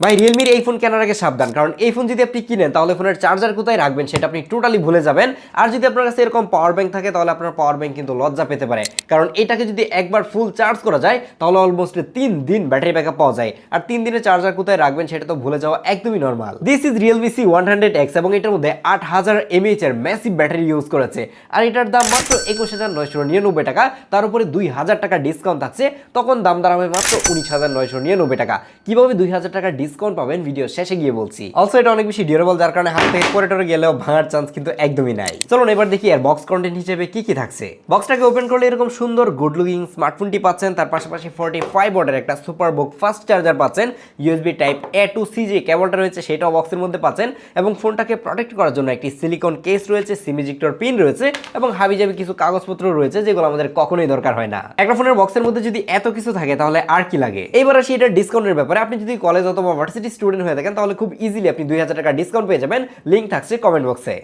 ভাই রিয়েলমির এই ফোন কেনার আগে সাবধান, কারণ এই ফোন যদি আপনি কিনেন তাহলে ফোনের চার্জার কোথায় রাখবেন সেটা আপনি টোটালি ভুলে যাবেন। আর যদি আপনার কাছে এরকম পাওয়ার ব্যাংক থাকে তাহলে আপনার পাওয়ার ব্যাংক কিন্তু লজ্জা পেতে পারে, কারণ এটাকে যদি একবার ফুল চার্জ করা যায় তাহলে অলমোস্ট 3 দিন ব্যাটারি ব্যাকআপ পাওয়া যায়। আর 3 দিনের চার্জার কোথায় রাখবেন সেটা তো ভুলে যাওয়া একদমই normal. This is Realme C100X এবং এটার মধ্যে 8000 mAh এর ম্যাসিভ ব্যাটারি ইউজ করেছে। আর এটার দাম মাত্র 21999 টাকা, তার উপরে 2000 টাকা ডিসকাউন্ট থাকছে, তখন দাম দাঁড়াবে মাত্র 19999 টাকা। কিভাবে 2000 টাকা ডিসকাউন্ট পাবেন ভিডিও শেষে গিয়ে বলছি। অলসো এটা অনেক বেশি ডিউরেবল, যার কারণে হাত থেকে পরে টরে গেলেও ভাঙার চান্স কিন্তু একদমই নাই। চলুন এবার দেখি আর বক্স কন্টেন্ট হিসেবে কি কি থাকছে। বক্সটাকে ওপেন করলে এরকম সুন্দর গুড লুকিং স্মার্টফোনটি পাচ্ছেন, তার পাশাপাশি 45 ওয়াটের একটা সুপার বুক ফাস্ট চার্জার পাচ্ছেন, USB type A to C যে কেবলটা রয়েছে সেটাও বক্সের মধ্যে পাচ্ছেন, এবং ফোনটাকে প্রোটেক্ট করার জন্য একটি সিলিকন কেস রয়েছে, সিম ইজেক্টর পিন রয়েছে, এবং হাবিজাবি কিছু কাগজপত্র রয়েছে যেগুলো আমাদের কখনোই দরকার হয় না। একটা ফোনের বক্সের মধ্যে যদি এত কিছু থাকে তাহলে আর কি লাগে। এবার আসি এটা ডিসকাউন্টের ব্যাপারে। আপনি যদি কলেজ অথবা ভার্সিটি স্টুডেন্ট হয়ে থাকেন তাহলে খুব ইজিলি আপনি 2000 টাকা ডিসকাউন্ট পেয়ে যাবেন, লিঙ্ক থাকছে কমেন্ট বক্সে।